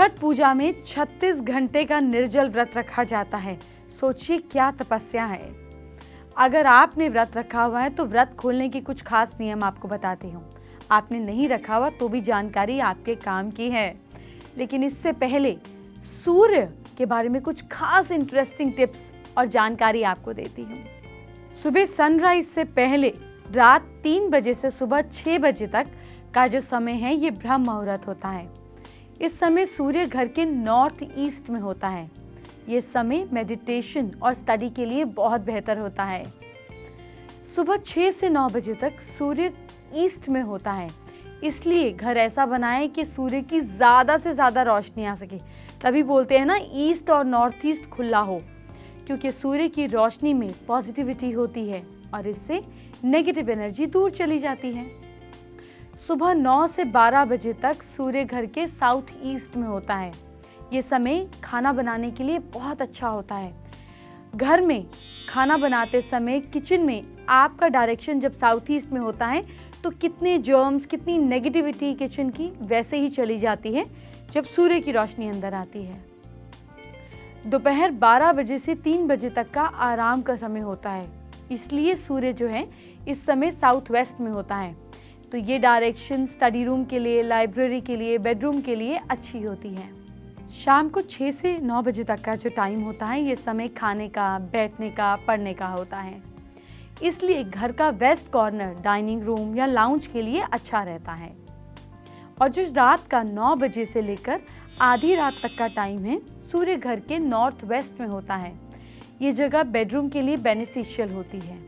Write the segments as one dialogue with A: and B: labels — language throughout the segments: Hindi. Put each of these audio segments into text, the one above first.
A: छठ पूजा में 36 घंटे का निर्जल व्रत रखा जाता है। सोचिए क्या तपस्या है। अगर आपने व्रत रखा हुआ है तो व्रत खोलने की कुछ खास नियम आपको बताती हूँ। आपने नहीं रखा हुआ तो भी जानकारी आपके काम की है। लेकिन इससे पहले सूर्य के बारे में कुछ खास इंटरेस्टिंग टिप्स और जानकारी आपको देती हूँ। सुबह सनराइज से पहले रात 3 बजे से सुबह 6 बजे तक का जो समय है ये ब्रह्म मुहूर्त होता है। इस समय सूर्य घर के नॉर्थ ईस्ट में होता है। ये समय मेडिटेशन और स्टडी के लिए बहुत बेहतर होता है। सुबह 6 से 9 बजे तक सूर्य ईस्ट में होता है, इसलिए घर ऐसा बनाएं कि सूर्य की ज़्यादा से ज़्यादा रोशनी आ सके। तभी बोलते हैं ना, ईस्ट और नॉर्थ ईस्ट खुला हो, क्योंकि सूर्य की रोशनी में पॉजिटिविटी होती है और इससे नेगेटिव एनर्जी दूर चली जाती है। सुबह 9 से 12 बजे तक सूर्य घर के साउथ ईस्ट में होता है। ये समय खाना बनाने के लिए बहुत अच्छा होता है। घर में खाना बनाते समय किचन में आपका डायरेक्शन जब साउथ ईस्ट में होता है तो कितने जर्म्स, कितनी नेगेटिविटी किचन की वैसे ही चली जाती है जब सूर्य की रोशनी अंदर आती है। दोपहर 12 बजे से 3 बजे तक का आराम का समय होता है, इसलिए सूर्य जो है इस समय साउथ वेस्ट में होता है। तो ये डायरेक्शन स्टडी रूम के लिए, लाइब्रेरी के लिए, बेडरूम के लिए अच्छी होती है। शाम को 6 से 9 बजे तक का जो टाइम होता है ये समय खाने का, बैठने का, पढ़ने का होता है, इसलिए घर का वेस्ट कॉर्नर डाइनिंग रूम या लाउंज के लिए अच्छा रहता है। और जो रात का 9 बजे से लेकर आधी रात तक का टाइम है सूर्य घर के नॉर्थ वेस्ट में होता है। ये जगह बेडरूम के लिए बेनिफिशियल होती है।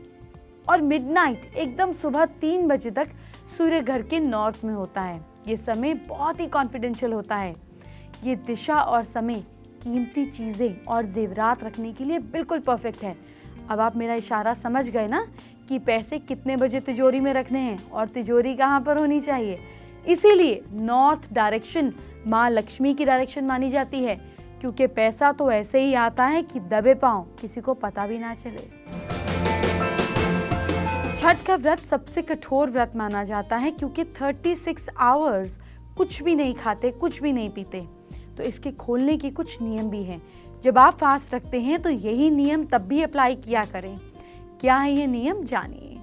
A: और मिडनाइट एकदम सुबह 3 बजे तक सूर्य घर के नॉर्थ में होता है। ये समय बहुत ही कॉन्फिडेंशियल होता है। ये दिशा और समय कीमती चीज़ें और जेवरात रखने के लिए बिल्कुल परफेक्ट है। अब आप मेरा इशारा समझ गए ना कि पैसे कितने बजे तिजोरी में रखने हैं और तिजोरी कहाँ पर होनी चाहिए। इसीलिए नॉर्थ डायरेक्शन माँ लक्ष्मी की डायरेक्शन मानी जाती है, क्योंकि पैसा तो ऐसे ही आता है कि दबे पाँव किसी को पता भी ना चले। छठ का व्रत सबसे कठोर व्रत माना जाता है, क्योंकि 36 आवर्स कुछ भी नहीं खाते, कुछ भी नहीं पीते। तो इसके खोलने के कुछ नियम भी हैं। जब आप फास्ट रखते हैं तो यही नियम तब भी अप्लाई किया करें। क्या है ये नियम, जानिए।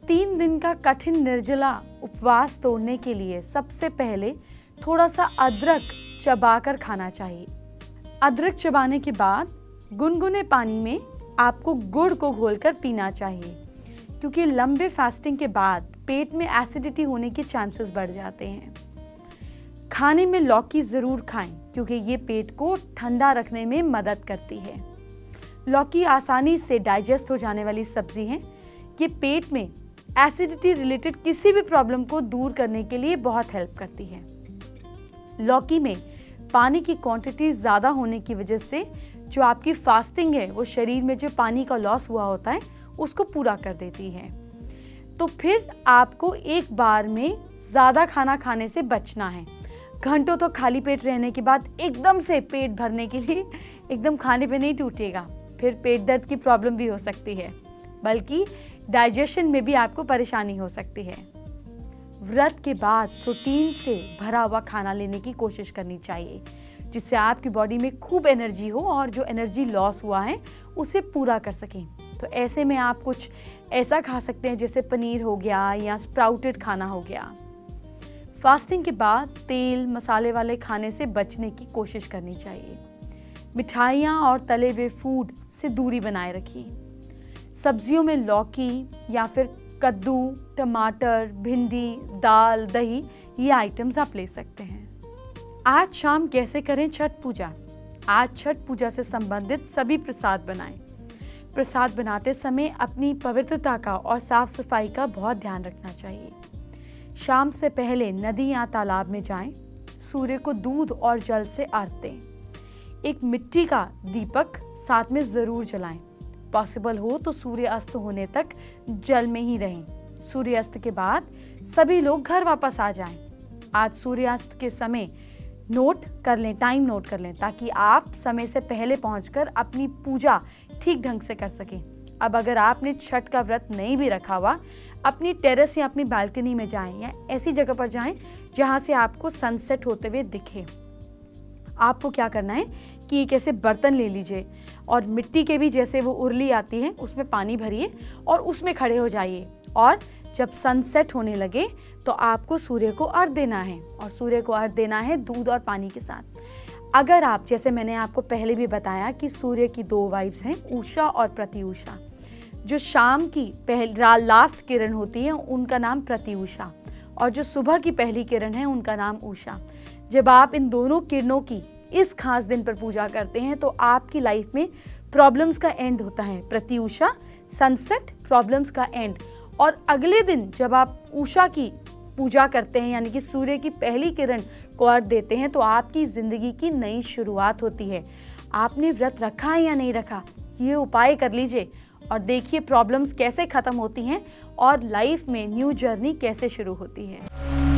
A: 3 दिन का कठिन निर्जला उपवास तोड़ने के लिए सबसे पहले थोड़ा सा अदरक चबाकर खाना चाहिए। अदरक चबाने के बाद गुनगुने पानी में आपको गुड़ को घोलकर पीना चाहिए, क्योंकि लंबे फास्टिंग के बाद पेट में एसिडिटी होने के चांसेस बढ़ जाते हैं। खाने में लौकी ज़रूर खाएं, क्योंकि ये पेट को ठंडा रखने में मदद करती है। लौकी आसानी से डाइजेस्ट हो जाने वाली सब्जी है। ये पेट में एसिडिटी रिलेटेड किसी भी प्रॉब्लम को दूर करने के लिए बहुत हेल्प करती है। लौकी में पानी की क्वांटिटी ज़्यादा होने की वजह से जो आपकी फास्टिंग है वो शरीर में जो पानी का लॉस हुआ होता है उसको पूरा कर देती है। तो फिर आपको एक बार में ज़्यादा खाना खाने से बचना है। घंटों तो खाली पेट रहने के बाद एकदम से पेट भरने के लिए एकदम खाने पे नहीं टूटेगा, फिर पेट दर्द की प्रॉब्लम भी हो सकती है, बल्कि डाइजेशन में भी आपको परेशानी हो सकती है। व्रत के बाद प्रोटीन से भरा हुआ खाना लेने की कोशिश करनी चाहिए, जिससे आपकी बॉडी में खूब एनर्जी हो और जो एनर्जी लॉस हुआ है उसे पूरा कर सकें। तो ऐसे में आप कुछ ऐसा खा सकते हैं जैसे पनीर हो गया या स्प्राउटेड खाना हो गया। फास्टिंग के बाद तेल मसाले वाले खाने से बचने की कोशिश करनी चाहिए। मिठाइयाँ और तले हुए फूड से दूरी बनाए रखिए। सब्जियों में लौकी या फिर कद्दू, टमाटर, भिंडी, दाल, दही, ये आइटम्स आप ले सकते हैं। आज शाम कैसे करें छठ पूजा? आज छठ पूजा से संबंधित सभी प्रसाद बनाएं। प्रसाद बनाते समय अपनी पवित्रता का और साफ सफाई का बहुत ध्यान रखना चाहिए। शाम से पहले नदी या तालाब में जाएं। सूर्य को दूध और जल से अर्घ दें। एक मिट्टी का दीपक साथ में ज़रूर जलाएं। पॉसिबल हो तो सूर्यास्त होने तक जल में ही रहें। सूर्यास्त के बाद सभी लोग घर वापस आ जाएं। आज सूर्यास्त के समय नोट कर लें, टाइम नोट कर लें, ताकि आप समय से पहले पहुंचकर अपनी पूजा ठीक ढंग से कर सकें। अब अगर आपने छठ का व्रत नहीं भी रखा हुआ, अपनी टेरेस या अपनी बालकनी में जाएं या ऐसी जगह पर जाएं जहां से आपको सनसेट होते हुए दिखे। आपको क्या करना है कि एक ऐसे बर्तन ले लीजिए और मिट्टी के भी जैसे वो उरली आती है उसमें पानी भरिए और उसमें खड़े हो जाइए, और जब सनसेट होने लगे तो आपको सूर्य को अर्घ देना है, और सूर्य को अर्घ देना है दूध और पानी के साथ। अगर आप, जैसे मैंने आपको पहले भी बताया कि सूर्य की 2 वाइफ्स हैं, उषा और प्रत्युषा। जो शाम की लास्ट किरण होती है उनका नाम प्रत्युषा, और जो सुबह की पहली किरण है उनका नाम उषा। जब आप इन दोनों किरणों की इस खास दिन पर पूजा करते हैं तो आपकी लाइफ में प्रॉब्लम्स का एंड होता है। प्रत्युषा सनसेट, प्रॉब्लम्स का एंड। और अगले दिन जब आप उषा की पूजा करते हैं यानी कि सूर्य की पहली किरण को अर्घ देते हैं तो आपकी ज़िंदगी की नई शुरुआत होती है। आपने व्रत रखा है या नहीं रखा, ये उपाय कर लीजिए और देखिए प्रॉब्लम्स कैसे ख़त्म होती हैं और लाइफ में न्यू जर्नी कैसे शुरू होती है।